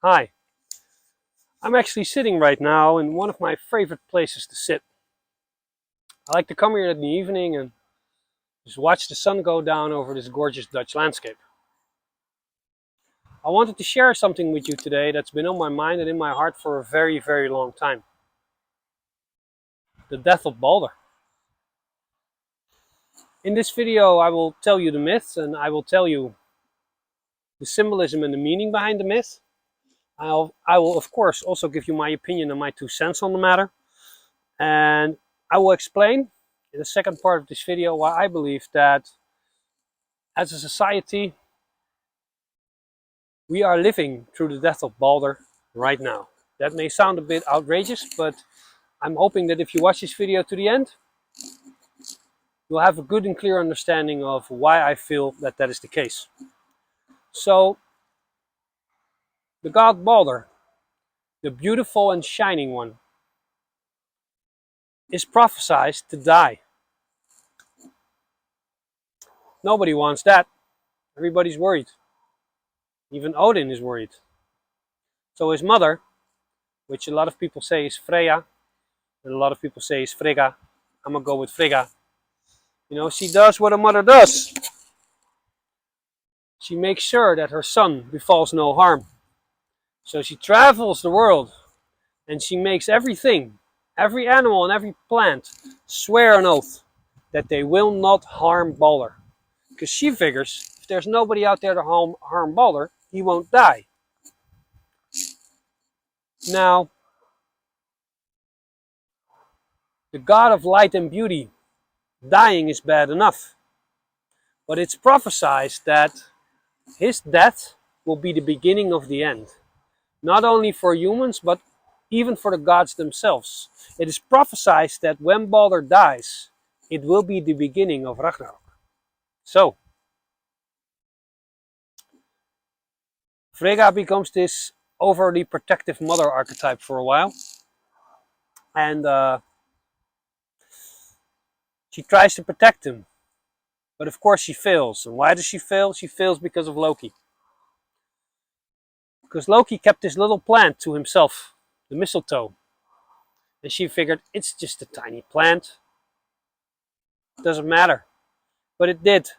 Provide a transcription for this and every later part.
Hi, I'm actually sitting right now in one of my favorite places to sit. I like to come here in the evening and just watch the sun go down over this gorgeous Dutch landscape. I wanted to share something with you today that's been on my mind and in my heart for a very, very long time. The death of Balder. In this video I will tell you the myths and I will tell you the symbolism and the meaning behind the myth. I will of course also give you my opinion and my 2 cents on the matter. And I will explain in the second part of this video why I believe that as a society we are living through the death of Balder right now. That may sound a bit outrageous, but I'm hoping that if you watch this video to the end, you'll have a good and clear understanding of why I feel that that is the case. So, the god Balder, the beautiful and shining one, is prophesied to die. Nobody wants that. Everybody's worried. Even Odin is worried. So his mother, which a lot of people say is Freya, and a lot of people say is Frigga. I'm gonna go with Frigga. You know, she does what a mother does. She makes sure that her son befalls no harm. So she travels the world and she makes everything, every animal and every plant, swear an oath that they will not harm Balder. Because she figures if there's nobody out there to harm Balder, he won't die. Now, the god of light and beauty, dying is bad enough. But it's prophesied that his death will be the beginning of the end. Not only for humans, but even for the gods themselves. It is prophesied that when Balder dies, it will be the beginning of Ragnarok. So, Frigga becomes this overly protective mother archetype for a while. And she tries to protect him. But of course she fails. And why does she fail? She fails because of Loki. Because Loki kept this little plant to himself, the mistletoe. And she figured, it's just a tiny plant. It doesn't matter. But it did.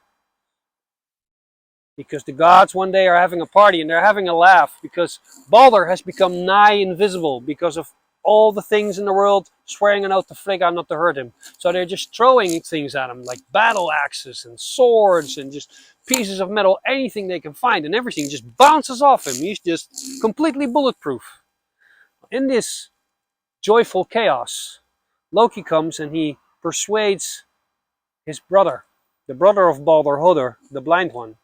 Because the gods one day are having a party and they're having a laugh because Balder has become nigh invisible because of all the things in the world swearing an oath to Frigga not to hurt him. So they're just throwing things at him like battle axes and swords and just pieces of metal, anything they can find, and everything just bounces off him. He's just completely bulletproof. In this joyful chaos, Loki comes and he persuades his brother, the brother of Balder, Hodor, the blind one,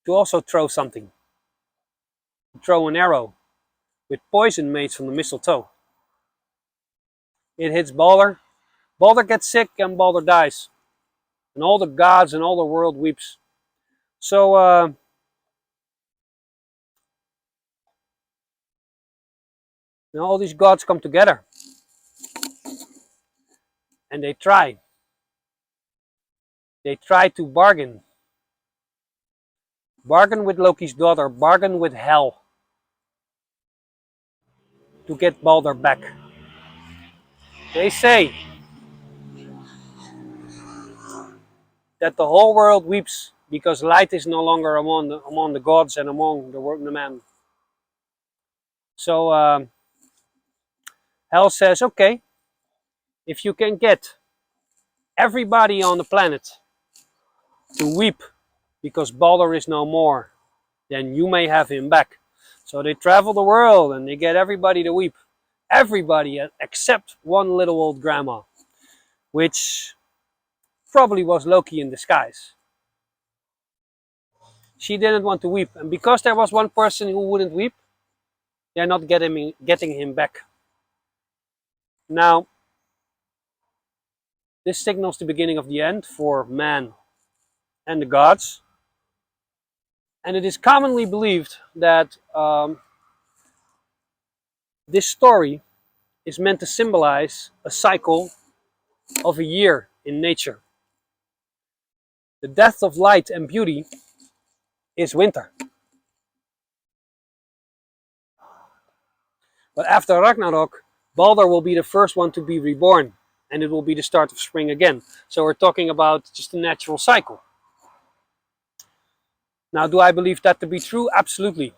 to also throw something. To throw an arrow with poison made from the mistletoe. It hits Balder. Balder gets sick and Balder dies. And all the gods and all the world weeps. So, all these gods come together. And they try. They try to bargain. Bargain with Loki's daughter. Bargain with Hel. To get Balder back. They say that the whole world weeps because light is no longer among the gods and among the men. So Hel says, okay, if you can get everybody on the planet to weep because Balder is no more, then you may have him back. So they travel the world and they get everybody to weep. Everybody except one little old grandma, which probably was Loki in disguise. She didn't want to weep, and because there was one person who wouldn't weep, they're not getting him back. Now, this signals the beginning of the end for man and the gods. And it is commonly believed that this story is meant to symbolize a cycle of a year in nature. The death of light and beauty is winter. But after Ragnarok, Balder will be the first one to be reborn, and it will be the start of spring again. So we're talking about just a natural cycle. Now, do I believe that to be true? Absolutely.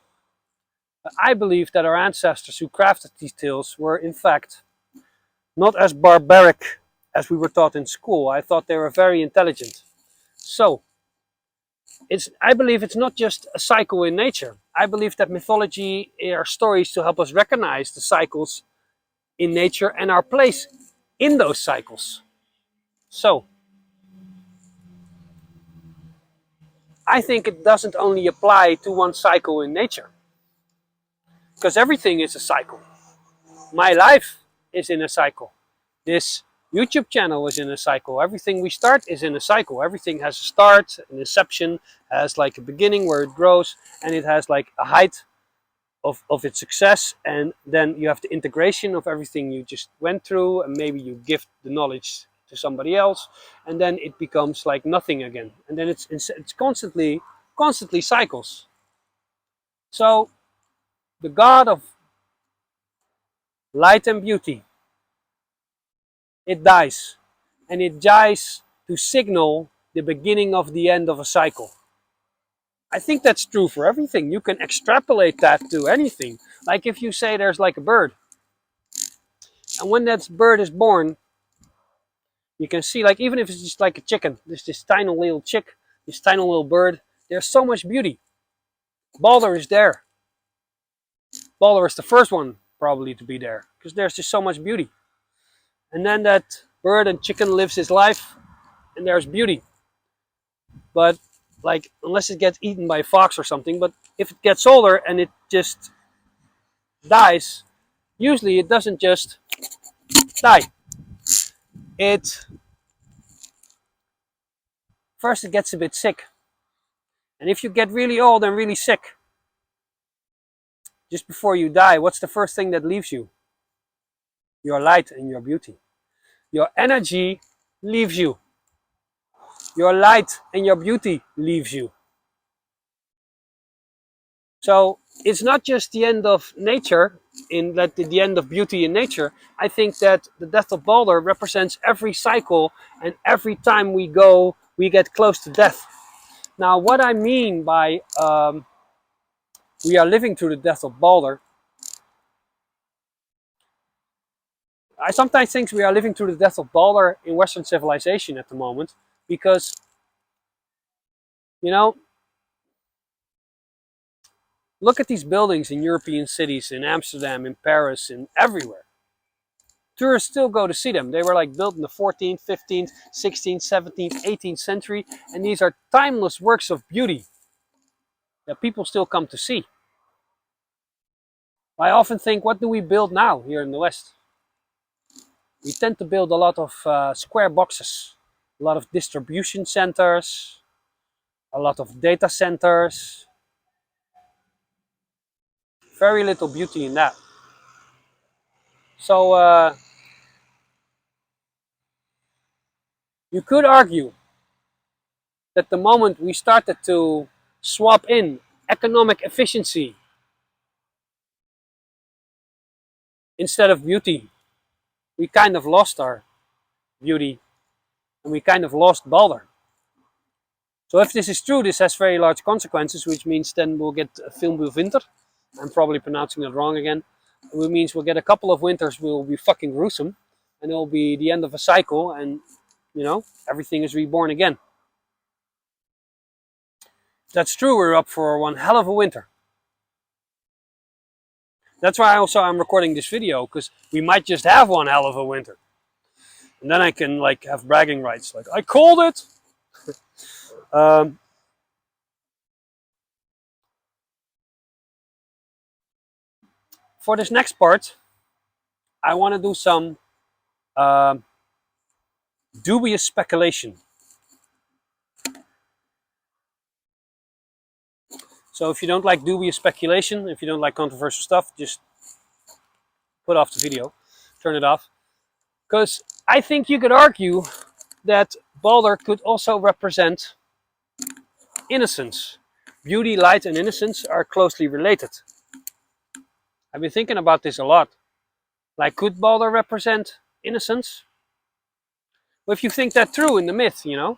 But I believe that our ancestors who crafted these tales were, in fact, not as barbaric as we were taught in school. I thought they were very intelligent. So, I believe it's not just a cycle in nature. I believe that mythology are stories to help us recognize the cycles in nature and our place in those cycles. So, I think it doesn't only apply to one cycle in nature, because everything is a cycle. My life is in a cycle. This YouTube channel is in a cycle. Everything we start is in a cycle. Everything has a start, an inception, has like a beginning where it grows, and it has like a height of its success, and then you have the integration of everything you just went through, and maybe you give the knowledge to somebody else, and then it becomes like nothing again, and then it's constantly cycles. So the God of light and beauty, it dies, and it dies to signal the beginning of the end of a cycle. I think that's true for everything. You can extrapolate that to anything. Like if you say there's like a bird, and when that bird is born, you can see, like, even if it's just like a chicken, there's this tiny little chick, this tiny little bird, there's so much beauty. Balder is there. Balder is the first one probably to be there, because there's just so much beauty. And then that bird and chicken lives his life, and there's beauty. But like, unless it gets eaten by a fox or something, but if it gets older and it just dies, usually it doesn't just die. First it gets a bit sick. And if you get really old and really sick, just before you die, what's the first thing that leaves you? Your light and your beauty. Your energy leaves you. Your light and your beauty leaves you. So it's not just the end of nature, in that the end of beauty in nature. I think that the death of Balder represents every cycle, and every time we go, we get close to death. Now, what I mean by we are living through the death of Balder, I sometimes think we are living through the death of Balder in Western civilization at the moment, because, you know, look at these buildings in European cities, in Amsterdam, in Paris, in everywhere. Tourists still go to see them. They were like built in the 14th, 15th, 16th, 17th, 18th century, and these are timeless works of beauty that people still come to see. I often think, what do we build now here in the West? We tend to build a lot of square boxes, a lot of distribution centers, a lot of data centers. Very little beauty in that. So you could argue that the moment we started to swap in economic efficiency instead of beauty, we kind of lost our beauty, and we kind of lost Balder. So if this is true, this has very large consequences, which means then we'll get a filmbulwinter. I'm probably pronouncing it wrong again. Which means we'll get a couple of winters will be fucking gruesome, and it'll be the end of a cycle, and, you know, everything is reborn again. If that's true, we're up for one hell of a winter. That's why I'm recording this video, because we might just have one hell of a winter. And then I can like have bragging rights, like, I called it! For this next part, I want to do some dubious speculation. So if you don't like dubious speculation, if you don't like controversial stuff, just put off the video, turn it off. Because I think you could argue that Balder could also represent innocence. Beauty, light, and innocence are closely related. I've been thinking about this a lot. Like, could Balder represent innocence? Well, if you think that through in the myth, you know,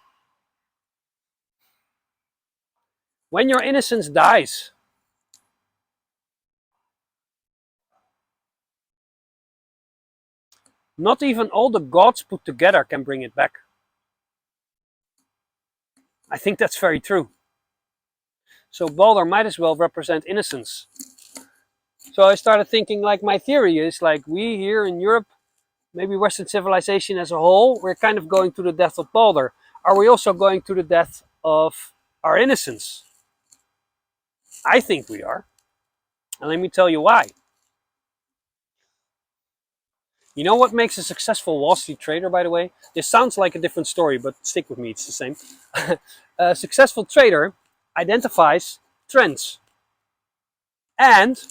when your innocence dies, not even all the gods put together can bring it back. I think that's very true. So Balder might as well represent innocence. So I started thinking, like, my theory is, like, we here in Europe, maybe Western civilization as a whole, we're kind of going to the death of Balder. Are we also going to the death of our innocence? I think we are. And let me tell you why. You know what makes a successful Wall Street trader, by the way? This sounds like a different story, but stick with me, it's the same. A successful trader identifies trends. And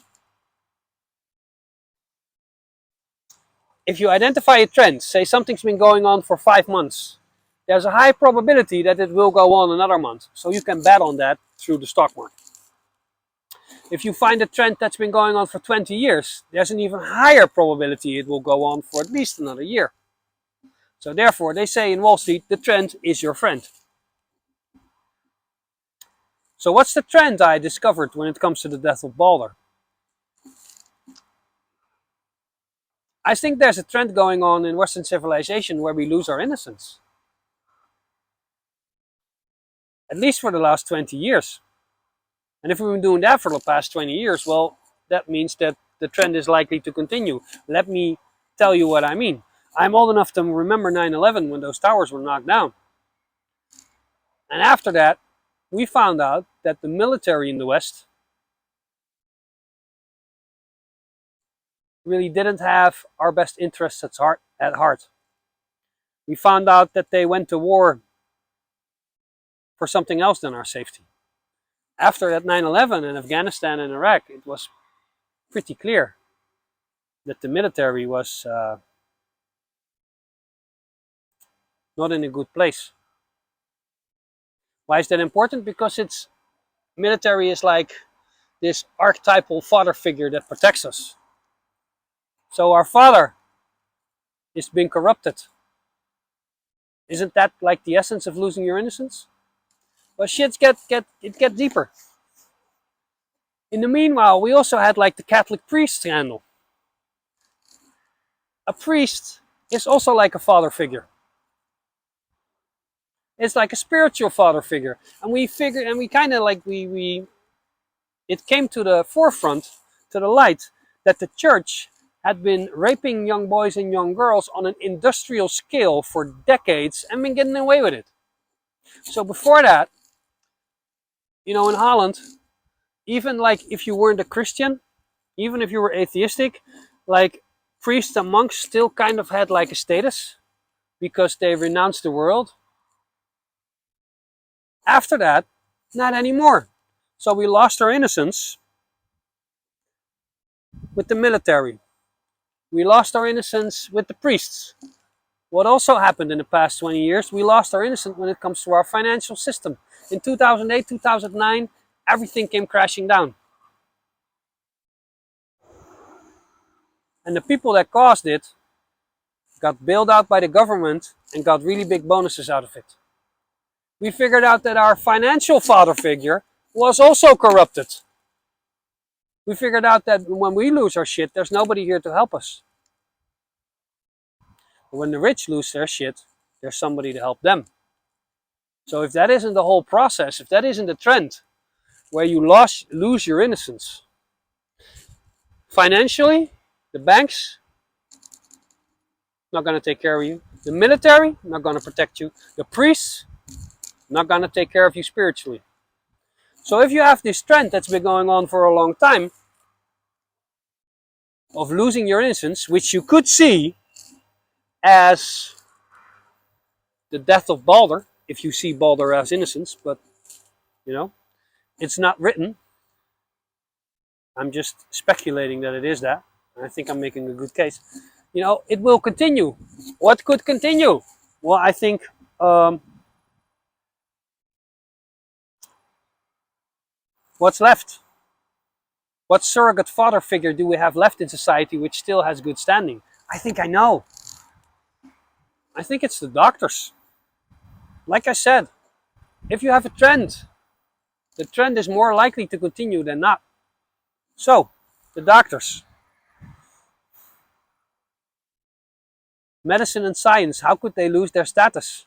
if you identify a trend, say something's been going on for 5 months, there's a high probability that it will go on another month. So you can bet on that through the stock market. If you find a trend that's been going on for 20 years, there's an even higher probability it will go on for at least another year. So therefore, they say in Wall Street, the trend is your friend. So what's the trend I discovered when it comes to the death of Balder? I think there's a trend going on in Western civilization where we lose our innocence. At least for the last 20 years. And if we've been doing that for the past 20 years, well, that means that the trend is likely to continue. Let me tell you what I mean. I'm old enough to remember 9/11 when those towers were knocked down. And after that, we found out that the military in the West really didn't have our best interests at heart. We found out that they went to war for something else than our safety. After that 9/11 in Afghanistan and Iraq, it was pretty clear that the military was not in a good place. Why is that important? Because military is like this archetypal father figure that protects us. So our father is being corrupted. Isn't that like the essence of losing your innocence? Well, shit get deeper. In the meanwhile, we also had like the Catholic priest scandal. A priest is also like a father figure. It's like a spiritual father figure. And we figured, and we kind of like, it came to the forefront, to the light, that the church had been raping young boys and young girls on an industrial scale for decades and been getting away with it. So before that, you know, in Holland, even like if you weren't a Christian, even if you were atheistic, like priests and monks still kind of had like a status because they renounced the world. After that, not anymore. So we lost our innocence with the military. We lost our innocence with the priests. What also happened in the past 20 years, we lost our innocence when it comes to our financial system. In 2008, 2009, everything came crashing down. And the people that caused it got bailed out by the government and got really big bonuses out of it. We figured out that our financial father figure was also corrupted. We figured out that when we lose our shit, there's nobody here to help us. But when the rich lose their shit, there's somebody to help them. So if that isn't the whole process, if that isn't the trend, where you lose your innocence, financially, the banks, not going to take care of you. The military, not going to protect you. The priests, not going to take care of you spiritually. So if you have this trend that's been going on for a long time of losing your innocence, which you could see as the death of Balder, if you see Balder as innocence, but you know, it's not written. I'm just speculating that it is that. I think I'm making a good case. You know, it will continue. What could continue? Well, I think what's left? What surrogate father figure do we have left in society which still has good standing? I think I know. I think it's the doctors. Like I said, if you have a trend, the trend is more likely to continue than not. So, the doctors. Medicine and science, how could they lose their status?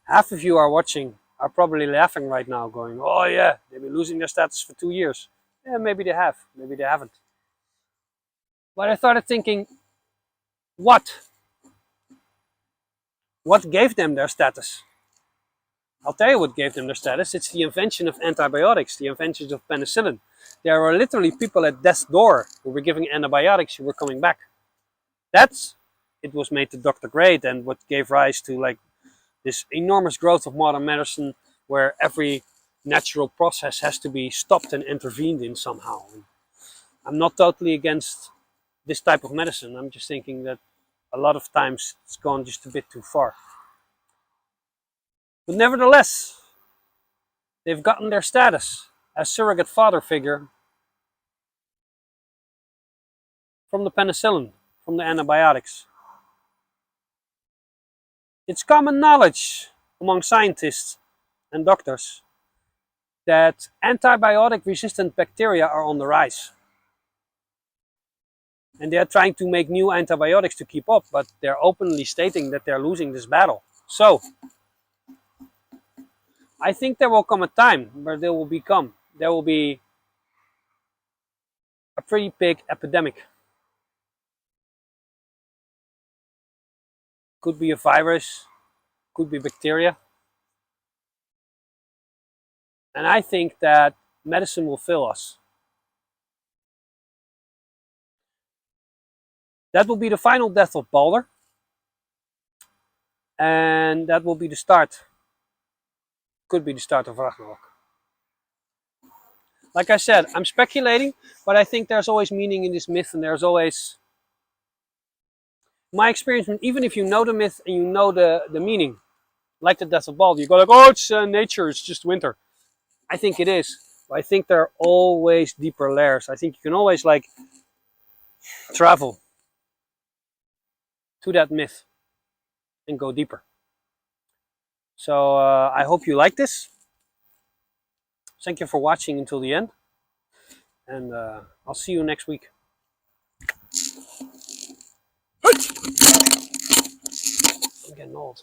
Half of you are watching are probably laughing right now, going, oh yeah, they've been losing their status for 2 years. Yeah, maybe they have, maybe they haven't. But I started thinking, what? What gave them their status? I'll tell you what gave them their status. It's the invention of antibiotics, the invention of penicillin. There were literally people at death's door who were giving antibiotics who were coming back. It was made to Dr. Great, and what gave rise to like this enormous growth of modern medicine where every natural process has to be stopped and intervened in somehow. And I'm not totally against this type of medicine. I'm just thinking that a lot of times it's gone just a bit too far. But nevertheless, they've gotten their status as surrogate father figure from the penicillin, from the antibiotics. It's common knowledge among scientists and doctors that antibiotic-resistant bacteria are on the rise. And they are trying to make new antibiotics to keep up, but they're openly stating that they're losing this battle. So, I think there will come a time where there will be a pretty big epidemic. Could be a virus, could be bacteria. And I think that medicine will fail us. That will be the final death of Balder. And that will be the start. Could be the start of Ragnarok. Like I said, I'm speculating, but I think there's always meaning in this myth, and there's always... My experience, even if you know the myth and you know the meaning, like the death of Balder, you go like, oh, it's nature, it's just winter. I think it is. But I think there are always deeper layers. I think you can always like travel to that myth and go deeper. So I hope you like this. Thank you for watching until the end. And I'll see you next week. I'm getting old.